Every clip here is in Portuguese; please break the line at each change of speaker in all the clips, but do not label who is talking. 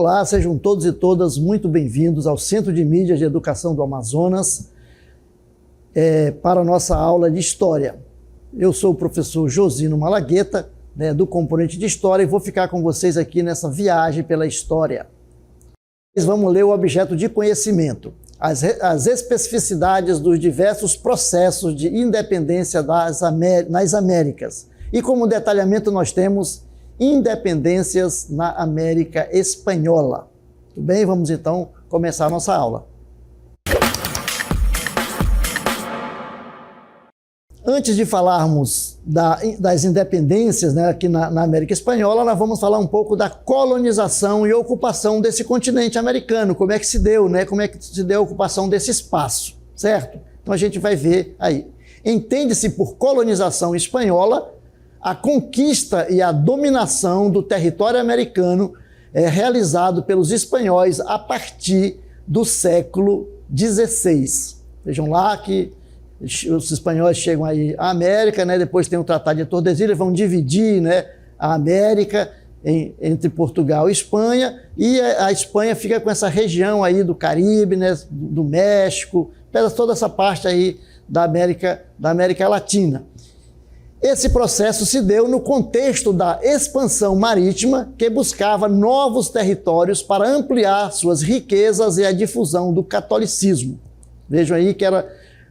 Olá, sejam todos e todas muito bem-vindos ao Centro de Mídias de Educação do Amazonas para a nossa aula de História. Eu sou o professor Josino Malagueta, do componente de História, e vou ficar com vocês aqui nessa viagem pela História. Vamos ler o objeto de conhecimento, as especificidades dos diversos processos de independência nas Américas. E como detalhamento nós temos independências na América Espanhola. Tudo bem? Vamos então começar a nossa aula. Antes de falarmos das independências, aqui na América Espanhola, nós vamos falar um pouco da colonização e ocupação desse continente americano, como é que se deu, como é que se deu a ocupação desse espaço, certo? Então a gente vai ver aí. Entende-se por colonização espanhola a conquista e a dominação do território americano realizado pelos espanhóis a partir do século XVI. Vejam lá que os espanhóis chegam aí à América, depois tem o Tratado de Tordesilhas, vão dividir a América entre Portugal e Espanha, e a Espanha fica com essa região aí do Caribe, do México, toda essa parte aí da América Latina. Esse processo se deu no contexto da expansão marítima, que buscava novos territórios para ampliar suas riquezas e a difusão do catolicismo. Vejam aí que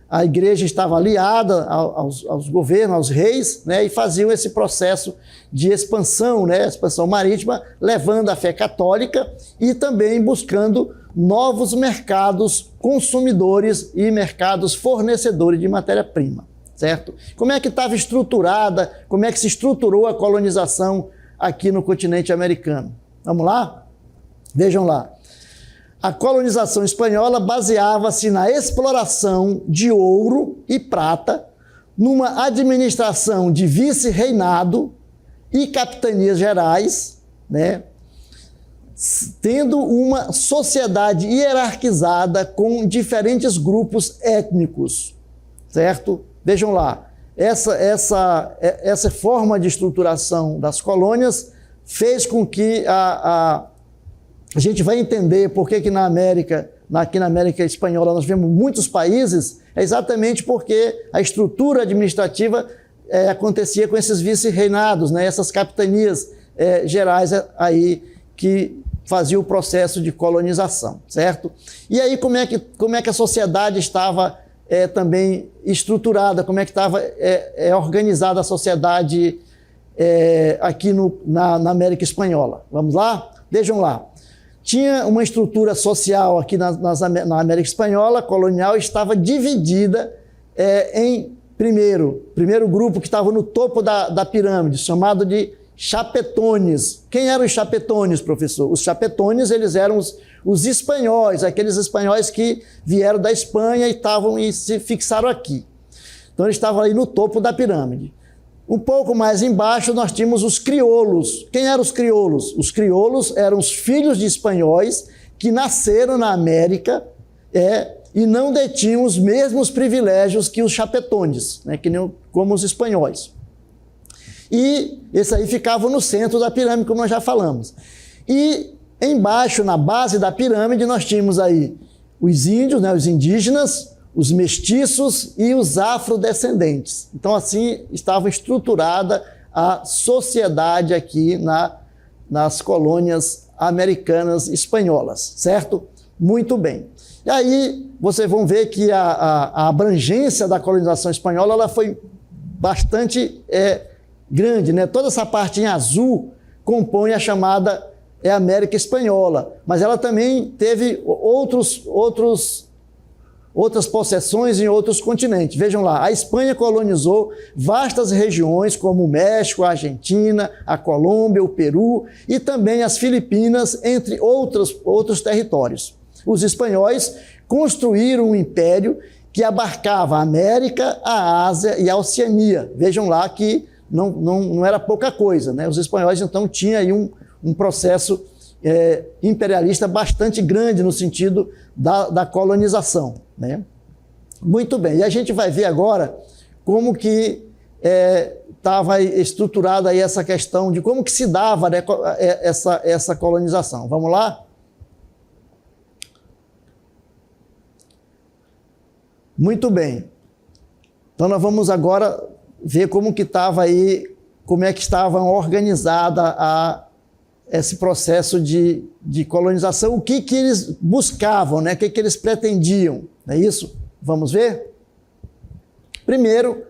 a igreja estava aliada aos governos, aos reis, e faziam esse processo de expansão, expansão marítima, levando a fé católica e também buscando novos mercados consumidores e mercados fornecedores de matéria-prima. Certo? Como é que estava estruturada, como é que se estruturou a colonização aqui no continente americano? Vamos lá? Vejam lá. A colonização espanhola baseava-se na exploração de ouro e prata, numa administração de vice-reinado e capitanias gerais, tendo uma sociedade hierarquizada com diferentes grupos étnicos, certo? Vejam lá, essa forma de estruturação das colônias fez com que a gente vai entender por que aqui na América Espanhola nós vemos muitos países, exatamente porque a estrutura administrativa acontecia com esses vice-reinados, essas capitanias gerais aí que faziam o processo de colonização, certo? E aí como é que a sociedade estava também estruturada, como é que estava organizada a sociedade aqui na América Espanhola. Vamos lá? Vejam lá. Tinha uma estrutura social aqui na América Espanhola, colonial, estava dividida em primeiro grupo que estava no topo da pirâmide, chamado de chapetones. Quem eram os chapetones, professor? Os chapetones, eles eram os espanhóis, aqueles espanhóis que vieram da Espanha e se fixaram aqui. Então eles estavam aí no topo da pirâmide. Um pouco mais embaixo nós tínhamos os crioulos. Quem eram os crioulos? Os crioulos eram os filhos de espanhóis que nasceram na América e não detinham os mesmos privilégios que os chapetones, como os espanhóis. E esse aí ficava no centro da pirâmide, como nós já falamos. E embaixo, na base da pirâmide, nós tínhamos aí os índios, os indígenas, os mestiços e os afrodescendentes. Então, assim, estava estruturada a sociedade aqui nas colônias americanas espanholas, certo? Muito bem. E aí, vocês vão ver que a abrangência da colonização espanhola ela foi bastante grande, Toda essa parte em azul compõe a chamada América Espanhola, mas ela também teve outras possessões em outros continentes. Vejam lá, a Espanha colonizou vastas regiões como o México, a Argentina, a Colômbia, o Peru e também as Filipinas, entre outros territórios. Os espanhóis construíram um império que abarcava a América, a Ásia e a Oceania. Vejam lá que não era pouca coisa, Os espanhóis, então, tinham aí um processo imperialista bastante grande no sentido da colonização, Muito bem, e a gente vai ver agora como que estava estruturada aí essa questão de como que se dava, né, essa colonização. Vamos lá? Muito bem. Então nós vamos agora ver como que estava aí, como é que estava organizada esse processo de colonização, o que eles buscavam, né? O que eles pretendiam, não é isso? Vamos ver? Primeiro,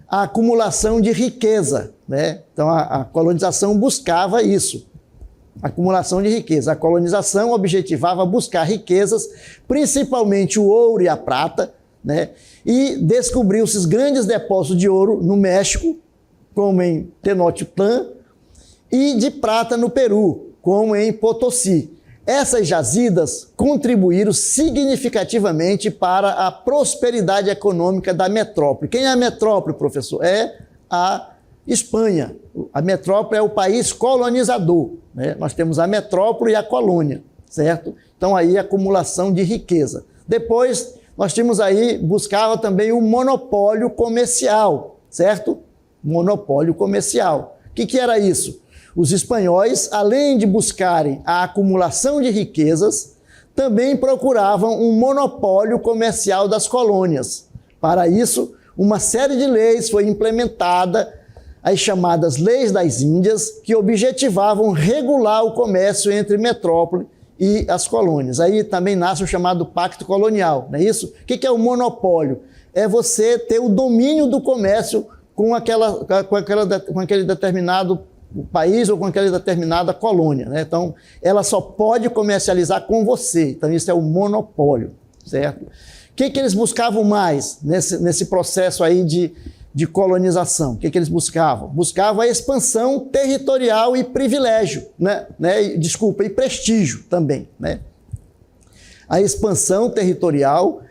a acumulação de riqueza, né? Então a colonização buscava isso, acumulação de riqueza. A colonização objetivava buscar riquezas, principalmente o ouro e a prata, né? E descobriu-se grandes depósitos de ouro no México, como em Tenochtitlan, e de prata no Peru, como em Potosí. Essas jazidas contribuíram significativamente para a prosperidade econômica da metrópole. Quem é a metrópole, professor? É a Espanha. A metrópole é o país colonizador, né? Nós temos a metrópole e a colônia, certo? Então aí acumulação de riqueza. Depois nós tínhamos aí, buscava também o monopólio comercial, certo? Monopólio comercial. O que era isso? Os espanhóis, além de buscarem a acumulação de riquezas, também procuravam um monopólio comercial das colônias. Para isso, uma série de leis foi implementada, as chamadas Leis das Índias, que objetivavam regular o comércio entre metrópole e as colônias. Aí também nasce o chamado Pacto Colonial, não é isso? O que é o monopólio? É você ter o domínio do comércio com aquele determinado país ou com aquela determinada colônia, né? Então, ela só pode comercializar com você. Então, isso é o monopólio, certo? O que eles buscavam mais nesse processo aí de colonização? O que eles buscavam? Buscavam a expansão territorial e privilégio, né? E prestígio também, né? A expansão territorial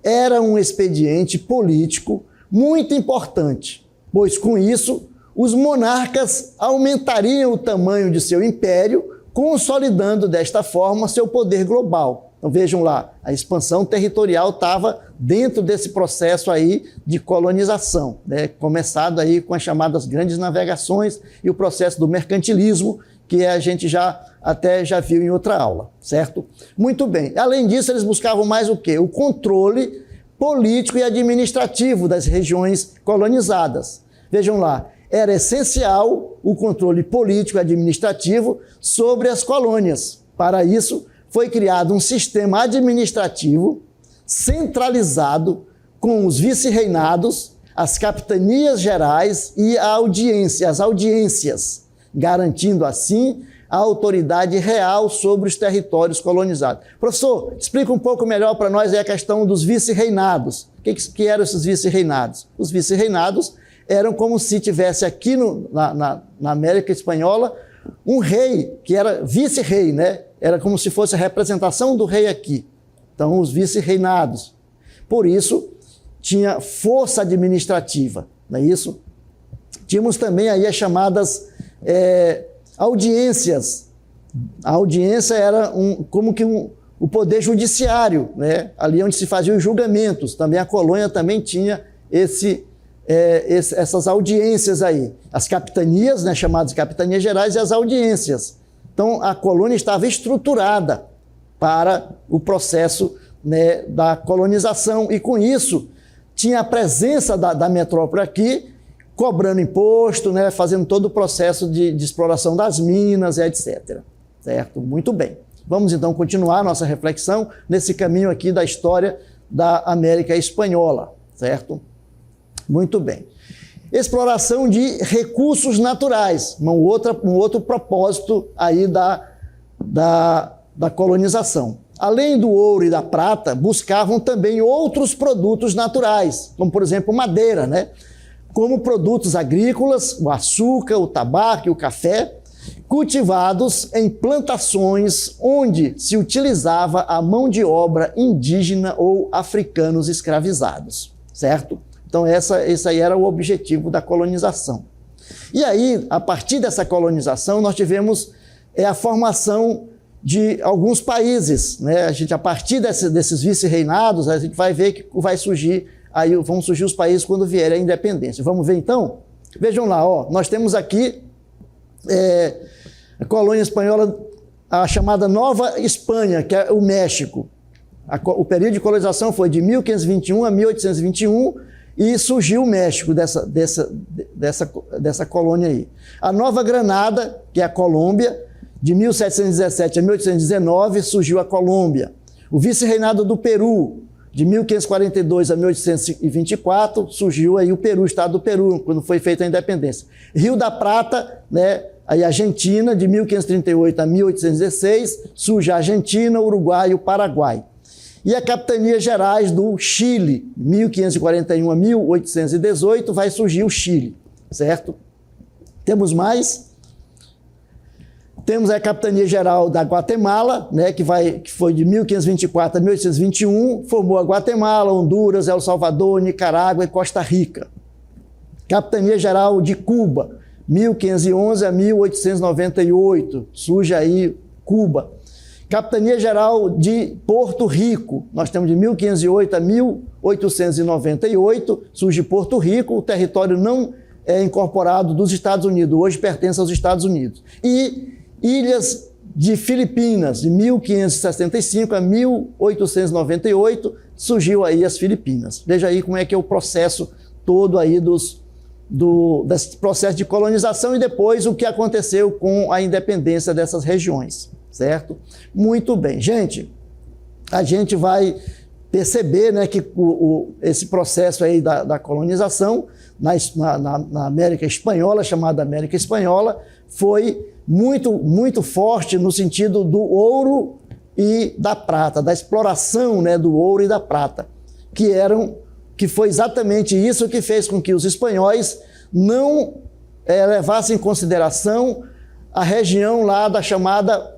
era um expediente político muito importante, pois com isso os monarcas aumentariam o tamanho de seu império, consolidando desta forma seu poder global. Então vejam lá, a expansão territorial estava dentro desse processo aí de colonização, né? Começado aí com as chamadas grandes navegações e o processo do mercantilismo, que a gente já viu em outra aula, certo? Muito bem. Além disso, eles buscavam mais o quê? O controle político e administrativo das regiões colonizadas. Vejam lá, era essencial o controle político e administrativo sobre as colônias. Para isso, foi criado um sistema administrativo centralizado com os vice-reinados, as capitanias gerais e as audiências, garantindo assim a autoridade real sobre os territórios colonizados. Professor, explica um pouco melhor para nós aí a questão dos vice-reinados. O que eram esses vice-reinados? Os vice-reinados eram como se tivesse aqui na América Espanhola um rei, que era vice-rei, né? Era como se fosse a representação do rei aqui. Então, os vice-reinados. Por isso, tinha força administrativa, não é isso? Tínhamos também aí as chamadas audiências. A audiência era como que o poder judiciário, né? Ali onde se faziam os julgamentos. Também a colônia também tinha essas audiências aí. As capitanias, né, chamadas capitanias gerais, e as audiências. Então, a colônia estava estruturada para o processo, né, da colonização, e com isso tinha a presença da metrópole aqui, cobrando imposto, né, fazendo todo o processo de exploração das minas, etc. Certo? Muito bem. Vamos então continuar nossa reflexão nesse caminho aqui da história da América Espanhola, certo? Muito bem. Exploração de recursos naturais, um outro propósito aí da colonização. Além do ouro e da prata, buscavam também outros produtos naturais, como por exemplo madeira, né? Como produtos agrícolas, o açúcar, o tabaco e o café, cultivados em plantações onde se utilizava a mão de obra indígena ou africanos escravizados, certo? Então, esse aí era o objetivo da colonização. E aí, a partir dessa colonização, nós tivemos a formação de alguns países, né? A partir desses vice-reinados, a gente vai ver que vão surgir os países quando vier a independência. Vamos ver, então? Vejam lá, ó, nós temos aqui a colônia espanhola, a chamada Nova Espanha, que é o México. O período de colonização foi de 1521 a 1821 e surgiu o México dessa colônia aí. A Nova Granada, que é a Colômbia, de 1717 a 1819 surgiu a Colômbia. O vice-reinado do Peru, de 1542 a 1824, surgiu aí o Peru, o estado do Peru, quando foi feita a independência. Rio da Prata, né, aí a Argentina, de 1538 a 1816, surge a Argentina, o Uruguai e o Paraguai. E a Capitania Gerais do Chile, 1541 a 1818, vai surgir o Chile, certo? Temos mais? Temos a Capitania Geral da Guatemala, né, que foi de 1524 a 1821, formou a Guatemala, Honduras, El Salvador, Nicarágua e Costa Rica. Capitania Geral de Cuba, 1511 a 1898, surge aí Cuba. Capitania Geral de Porto Rico, nós temos de 1508 a 1898, surge Porto Rico, o território não é incorporado dos Estados Unidos, hoje pertence aos Estados Unidos. E Ilhas de Filipinas, de 1565 a 1898, surgiu aí as Filipinas. Veja aí como é que é o processo todo aí desse processo de colonização e depois o que aconteceu com a independência dessas regiões, certo? Muito bem. Gente, a gente vai perceber, né, que esse processo aí da colonização na América Espanhola, chamada América Espanhola, foi muito forte no sentido do ouro e da prata, da exploração, né, do ouro e da prata, que foi exatamente isso que fez com que os espanhóis não levassem em consideração a região lá da chamada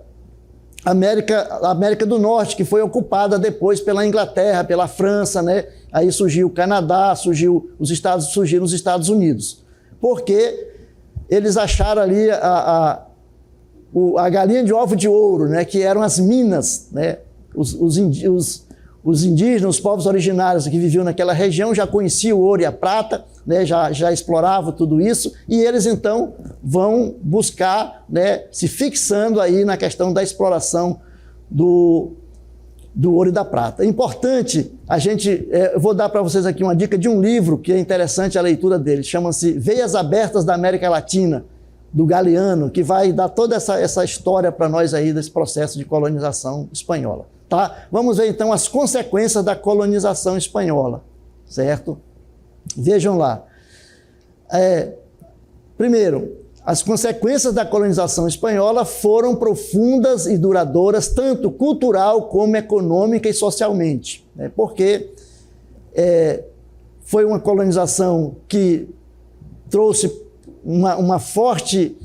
América do Norte, que foi ocupada depois pela Inglaterra, pela França, né? Aí surgiu o Canadá, surgiram os Estados Unidos, porque eles acharam ali a galinha de ovo de ouro, né, que eram as minas, né? Os indígenas, os povos originários que viviam naquela região já conheciam o ouro e a prata, né, já exploravam tudo isso, e eles então vão buscar, né, se fixando aí na questão da exploração do ouro e da prata. É importante eu vou dar para vocês aqui uma dica de um livro que é interessante a leitura dele, chama-se Veias Abertas da América Latina, do Galeano, que vai dar toda essa história para nós aí desse processo de colonização espanhola. Tá? Vamos ver então as consequências da colonização espanhola, certo? Vejam lá. Primeiro, as consequências da colonização espanhola foram profundas e duradouras, tanto cultural como econômica e socialmente, né? Porque foi uma colonização que trouxe uma forte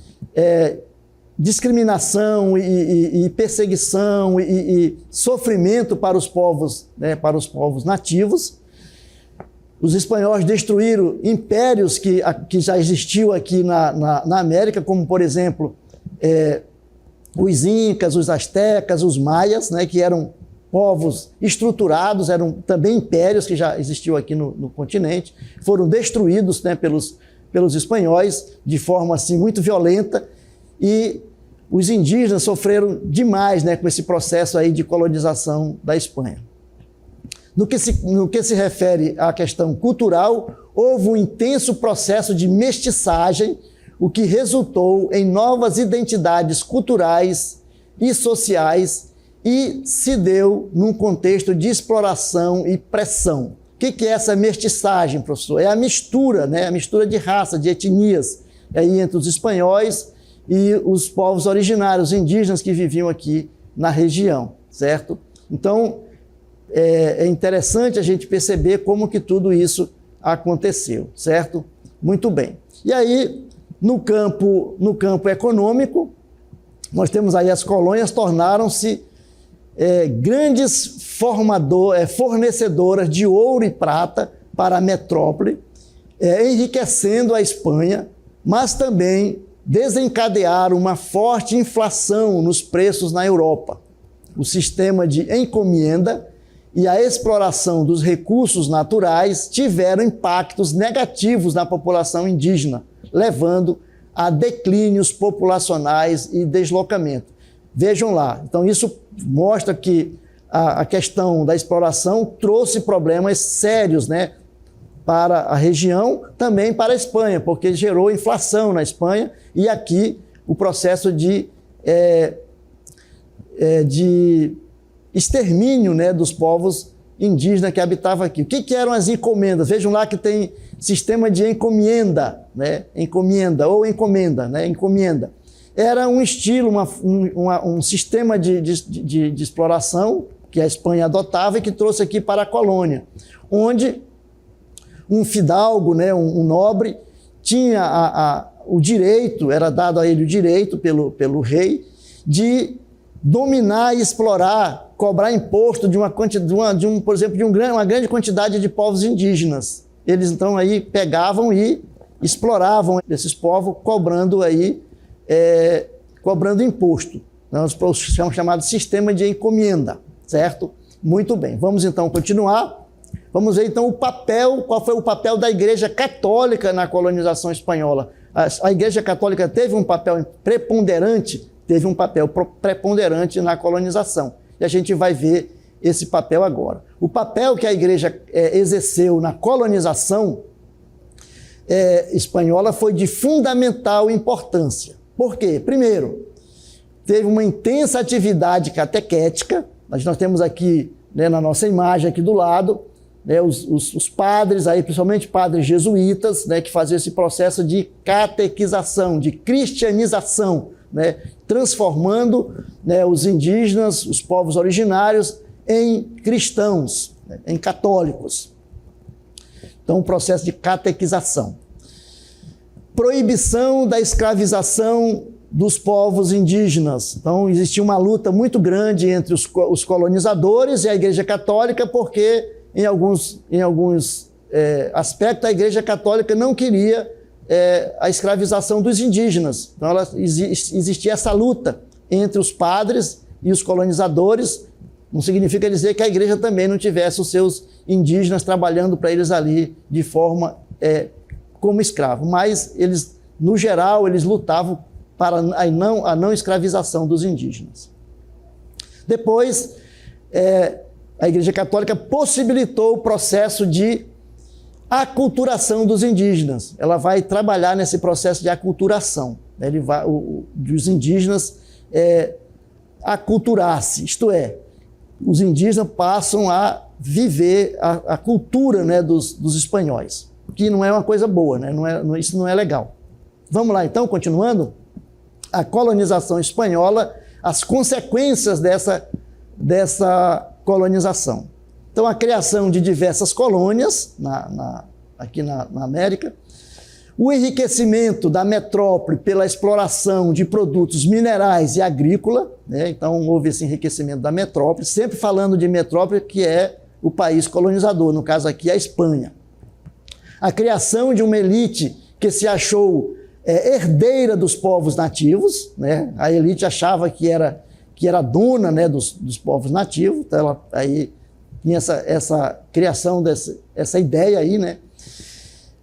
discriminação e perseguição e sofrimento para os povos, né, para os povos nativos. Os espanhóis destruíram impérios que já existiam aqui na América, como, por exemplo, os incas, os astecas, os maias, né, que eram povos estruturados, eram também impérios que já existiam aqui no continente, foram destruídos, né, pelos espanhóis de forma assim, muito violenta, e os indígenas sofreram demais, né, com esse processo aí de colonização da Espanha. No que se refere à questão cultural, houve um intenso processo de mestiçagem, o que resultou em novas identidades culturais e sociais e se deu num contexto de exploração e pressão. O que é essa mestiçagem, professor? É a mistura, né? A mistura de raça, de etnias, aí entre os espanhóis e os povos originários, indígenas que viviam aqui na região, certo? Então, é interessante a gente perceber como que tudo isso aconteceu, certo? Muito bem. E aí, no campo econômico, nós temos aí as colônias tornaram-se grandes fornecedoras de ouro e prata para a metrópole, enriquecendo a Espanha, mas também desencadearam uma forte inflação nos preços na Europa. O sistema de encomenda e a exploração dos recursos naturais tiveram impactos negativos na população indígena, levando a declínios populacionais e deslocamento. Vejam lá, então isso mostra que a questão da exploração trouxe problemas sérios, né, para a região, também para a Espanha, porque gerou inflação na Espanha e aqui o processo de extermínio, né, dos povos indígenas que habitavam aqui. O que eram as encomendas? Vejam lá que tem sistema de encomienda, né, encomenda ou encomenda, né, encomenda. Era um estilo, um sistema de exploração que a Espanha adotava e que trouxe aqui para a colônia, onde um fidalgo, né, um nobre, tinha o direito, era dado a ele o direito pelo rei, de dominar e explorar, cobrar imposto por exemplo, de uma grande quantidade de povos indígenas. Eles então aí pegavam e exploravam esses povos, cobrando imposto. Nós chamado sistema de encomenda, certo? Muito bem, vamos então continuar. Vamos ver então qual foi o papel da Igreja Católica na colonização espanhola. A Igreja Católica teve um papel preponderante na colonização. E a gente vai ver esse papel agora. O papel que a Igreja exerceu na colonização espanhola foi de fundamental importância. Por quê? Primeiro, teve uma intensa atividade catequética. Nós temos aqui, né, na nossa imagem aqui do lado, né, os padres, aí, principalmente padres jesuítas, né, que faziam esse processo de catequização, de cristianização, né, transformando, né, os indígenas, os povos originários, em cristãos, né, em católicos. Então, um processo de catequização. Proibição da escravização dos povos indígenas. Então, existia uma luta muito grande entre os colonizadores e a Igreja Católica, porque em alguns aspectos a Igreja Católica não queria a escravização dos indígenas. Então, existia essa luta entre os padres e os colonizadores. Não significa dizer que a Igreja também não tivesse os seus indígenas trabalhando para eles ali de forma como escravo, mas eles, no geral, eles lutavam para a não escravização dos indígenas. Depois, a Igreja Católica possibilitou o processo de aculturação dos indígenas. Ela vai trabalhar nesse processo de aculturação, né? Dos indígenas aculturar-se, isto é, os indígenas passam a viver a cultura, né, dos espanhóis, que não é uma coisa boa, né? Isso não é legal. Vamos lá então, continuando. A colonização espanhola, as consequências dessa colonização. Então, a criação de diversas colônias aqui na América, o enriquecimento da metrópole pela exploração de produtos minerais e agrícola, né? Então, houve esse enriquecimento da metrópole, sempre falando de metrópole, que é o país colonizador, no caso aqui a Espanha. A criação de uma elite que se achou herdeira dos povos nativos, né? A elite achava que era dona, né, dos povos nativos, então ela aí tinha essa criação essa ideia aí, né?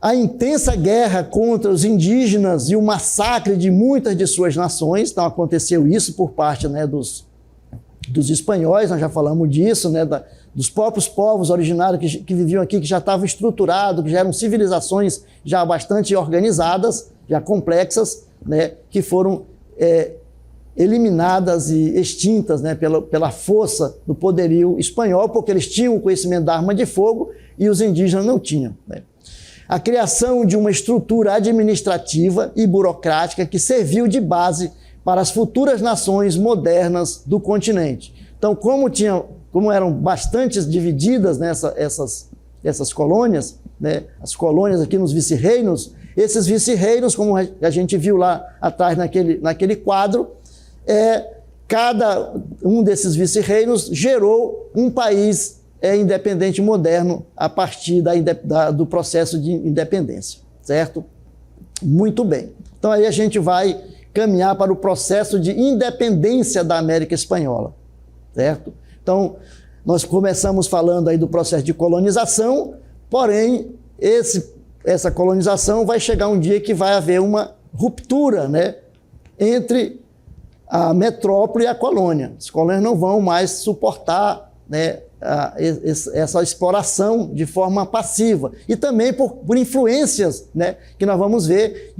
A intensa guerra contra os indígenas e o massacre de muitas de suas nações, então aconteceu isso por parte, né, dos espanhóis, nós já falamos disso, né, dos próprios povos originários que viviam aqui, que já estavam estruturados, que já eram civilizações já bastante organizadas, já complexas, né, que foram eliminadas e extintas, né, pela força do poderio espanhol, porque eles tinham o conhecimento da arma de fogo e os indígenas não tinham, né. A criação de uma estrutura administrativa e burocrática que serviu de base para as futuras nações modernas do continente. Então, como eram bastante divididas, né, essas colônias, né, as colônias aqui nos vice-reinos, esses vice-reinos, como a gente viu lá atrás naquele quadro, cada um desses vice-reinos gerou um país independente moderno a partir do processo de independência, certo? Muito bem. Então aí a gente vai caminhar para o processo de independência da América Espanhola, certo? Então, nós começamos falando aí do processo de colonização, porém, esse essa colonização, vai chegar um dia que vai haver uma ruptura, né, entre a metrópole e a colônia. As colônias não vão mais suportar, né, essa exploração de forma passiva. E também por influências, né, que nós vamos ver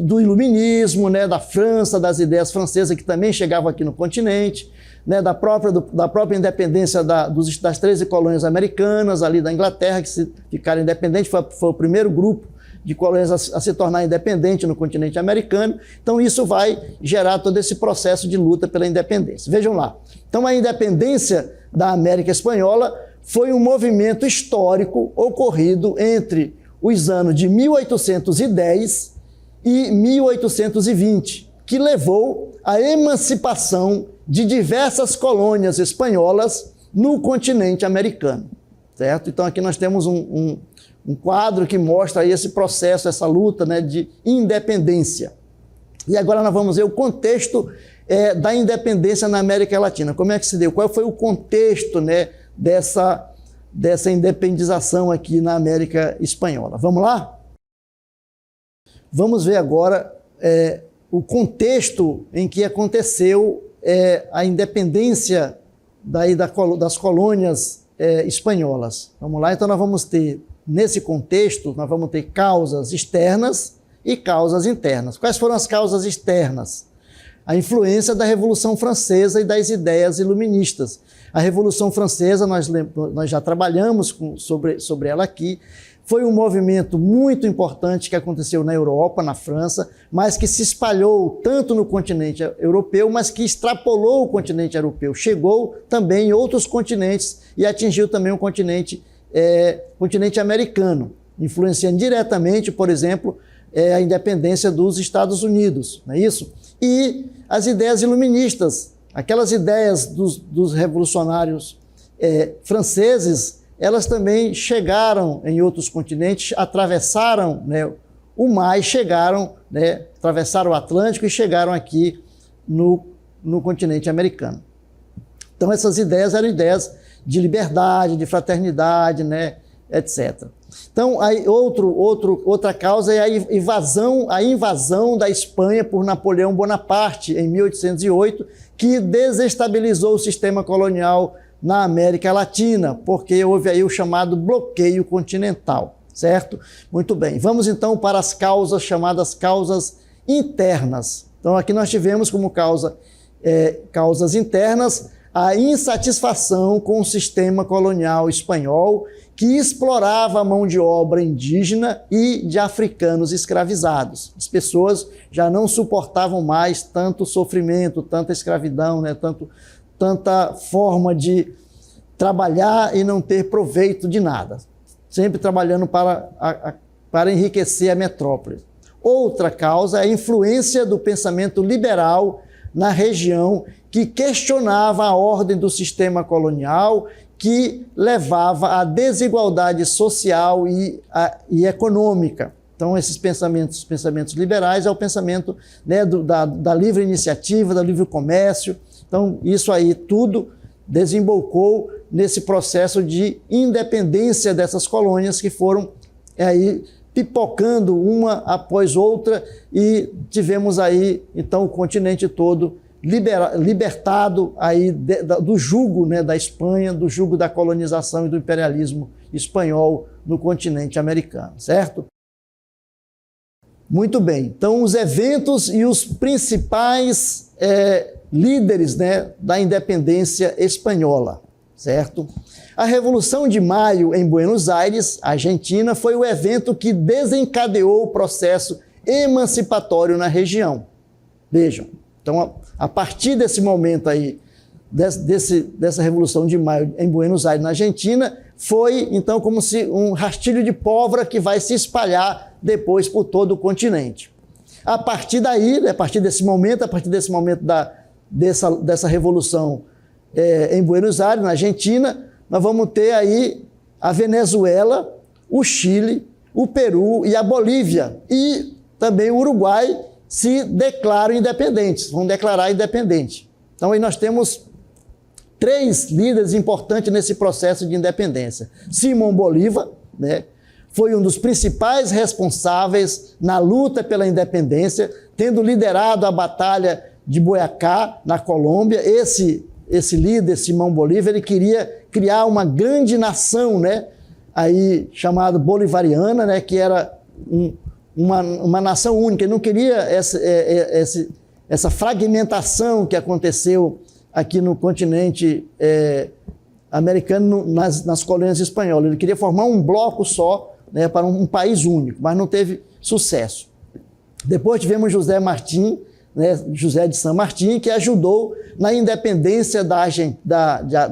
do iluminismo, né, da França, das ideias francesas que também chegavam aqui no continente, né, da própria independência das 13 colônias americanas, ali da Inglaterra, que se ficaram independentes, foi o primeiro grupo de colônias a se tornar independente no continente americano. Então isso vai gerar todo esse processo de luta pela independência. Vejam lá. Então a independência da América Espanhola foi um movimento histórico ocorrido entre os anos de 1810 e 1820, que levou à emancipação de diversas colônias espanholas no continente americano, certo? Então aqui nós temos um quadro que mostra aí esse processo, essa luta, né, de independência. E agora nós vamos ver o contexto da independência na América Latina. Como é que se deu? Qual foi o contexto, né, dessa independização aqui na América Espanhola? Vamos lá? Vamos ver agora o contexto em que aconteceu a independência das colônias espanholas. Vamos lá? Então nós vamos ter, nesse contexto, nós vamos ter causas externas e causas internas. Quais foram as causas externas? A influência da Revolução Francesa e das ideias iluministas. A Revolução Francesa, nós já trabalhamos sobre ela aqui, foi um movimento muito importante que aconteceu na Europa, na França, mas que se espalhou tanto no continente europeu, mas que extrapolou o continente europeu, chegou também em outros continentes e atingiu também o continente americano, influenciando diretamente, por exemplo, a independência dos Estados Unidos, não é isso? E as ideias iluministas, aquelas ideias dos revolucionários franceses, elas também chegaram em outros continentes, atravessaram, né, o mar e chegaram, né, atravessaram o Atlântico e chegaram aqui no continente americano. Então essas ideias eram ideias de liberdade, de fraternidade, né, etc. Então, aí outra causa é a invasão da Espanha por Napoleão Bonaparte, em 1808, que desestabilizou o sistema colonial na América Latina, porque houve aí o chamado bloqueio continental, certo? Muito bem, vamos então para as causas chamadas causas internas. Então, aqui nós tivemos como causas internas a insatisfação com o sistema colonial espanhol, que explorava a mão de obra indígena e de africanos escravizados. As pessoas já não suportavam mais tanto sofrimento, tanta escravidão, né? Tanta forma de trabalhar e não ter proveito de nada, sempre trabalhando para enriquecer a metrópole. Outra causa é a influência do pensamento liberal na região, que questionava a ordem do sistema colonial, que levava à desigualdade social e econômica. Então, esses pensamentos liberais é o pensamento, né, da livre iniciativa, do livre comércio. Então, isso aí tudo desembocou nesse processo de independência dessas colônias que foram aí pipocando uma após outra e tivemos aí, então, o continente todo libertado aí do jugo, né, da Espanha, do jugo da colonização e do imperialismo espanhol no continente americano, certo? Muito bem, então os eventos e os principais líderes, né, da independência espanhola, certo? A Revolução de Maio em Buenos Aires, Argentina, foi o evento que desencadeou o processo emancipatório na região. Vejam, então a partir desse momento aí, dessa Revolução de Maio em Buenos Aires, na Argentina, foi então como se um rastilho de pólvora que vai se espalhar depois por todo o continente. A partir daí, a partir desse momento dessa Revolução em Buenos Aires, na Argentina, nós vamos ter aí a Venezuela, o Chile, o Peru e a Bolívia, e também o Uruguai se declaram independentes, vão declarar independente. Então aí nós temos 3 líderes importantes nesse processo de independência. Simón Bolívar, né, foi um dos principais responsáveis na luta pela independência, tendo liderado a Batalha de Boyacá, na Colômbia. Esse líder, Simão Bolívar, ele queria criar uma grande nação, né, aí chamada bolivariana, né, que era uma nação única. Ele não queria essa fragmentação que aconteceu aqui no continente americano, nas colônias espanholas. Ele queria formar um bloco só, né, para um país único, mas não teve sucesso. Depois tivemos José Martim, né, José de San Martín, que ajudou na independência da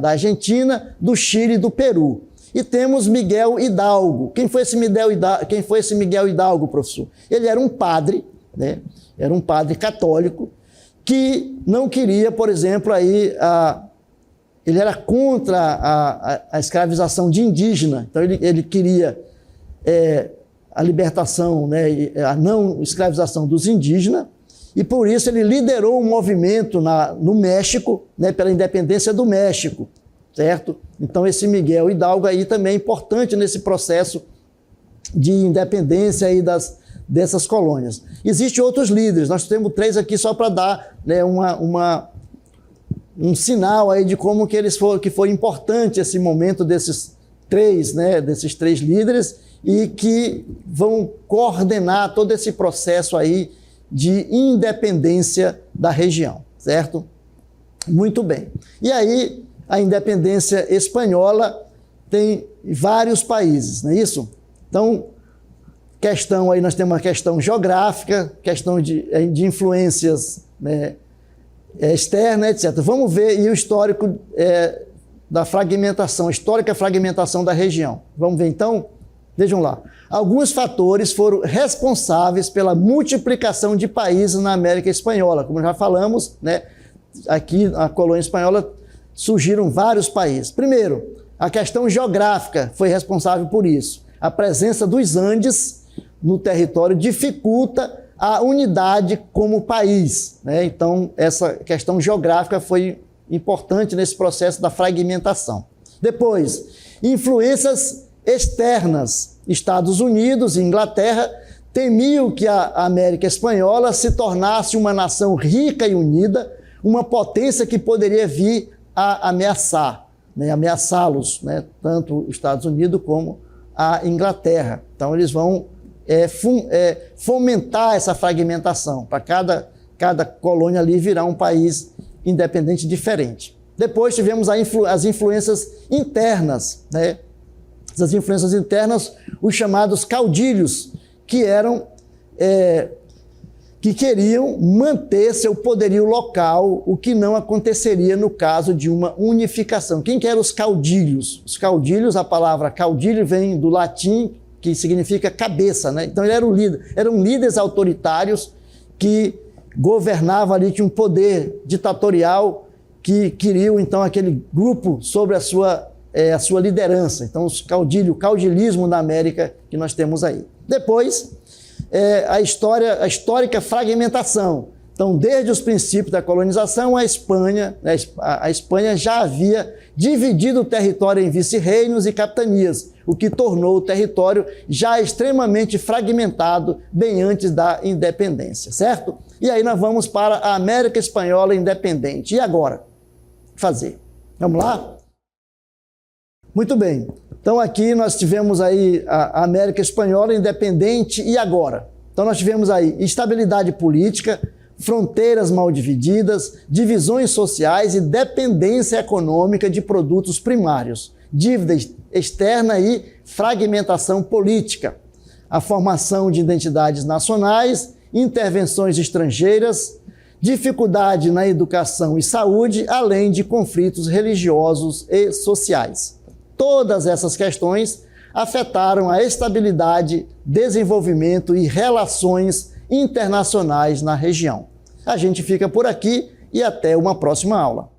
Argentina, do Chile e do Peru. E temos Miguel Hidalgo. Quem foi esse Miguel Hidalgo, professor? Ele era um padre, né? Era um padre católico que não queria, por exemplo, ele era contra a escravização de indígena. Então ele queria a libertação, né, a não escravização dos indígenas, e por isso ele liderou um movimento no México, né, pela independência do México, certo? Então esse Miguel Hidalgo aí também é importante nesse processo de independência aí dessas colônias. Existem outros líderes, nós temos 3 aqui só para dar, né, um sinal aí de como que foi importante esse momento desses 3, né, desses 3 líderes, e que vão coordenar todo esse processo aí de independência da região, certo? Muito bem. E aí, a independência espanhola tem vários países, não é isso? Então, aí nós temos uma questão geográfica, questão de influências, né, externa, etc. Vamos ver e o histórico da fragmentação, histórica fragmentação da região. Vamos ver então? Vejam lá. Alguns fatores foram responsáveis pela multiplicação de países na América Espanhola. Como já falamos, né, aqui na colônia espanhola surgiram vários países. Primeiro, a questão geográfica foi responsável por isso. A presença dos Andes no território dificulta a unidade como país, né? Então, essa questão geográfica foi importante nesse processo da fragmentação. Depois, influências externas. Estados Unidos e Inglaterra temiam que a América Espanhola se tornasse uma nação rica e unida, uma potência que poderia vir a ameaçar, né? Ameaçá-los, né? Tanto os Estados Unidos como a Inglaterra. Então, eles vão fomentar essa fragmentação, para cada colônia ali virar um país independente diferente. Depois tivemos as influências internas, né? Essas influências internas, os chamados caudilhos, que queriam manter seu poderio local, o que não aconteceria no caso de uma unificação. Quem que eram os caudilhos? Os caudilhos, a palavra caudilho vem do latim, que significa cabeça, né? Então, eram líderes autoritários que governavam ali, tinham um poder ditatorial, que queriam, então, aquele grupo sobre a sua liderança. Então, o caudilismo da América que nós temos aí. Depois, a histórica fragmentação. Então, desde os princípios da colonização, a Espanha já havia dividido o território em vice-reinos e capitanias, o que tornou o território já extremamente fragmentado bem antes da independência, certo? E aí nós vamos para a América Espanhola independente. E agora? O que fazer? Vamos lá? Muito bem. Então aqui nós tivemos aí a América Espanhola independente e agora? Então nós tivemos aí instabilidade política, fronteiras mal divididas, divisões sociais e dependência econômica de produtos primários, dívida externa e fragmentação política, a formação de identidades nacionais, intervenções estrangeiras, dificuldade na educação e saúde, além de conflitos religiosos e sociais. Todas essas questões afetaram a estabilidade, desenvolvimento e relações internacionais na região. A gente fica por aqui e até uma próxima aula.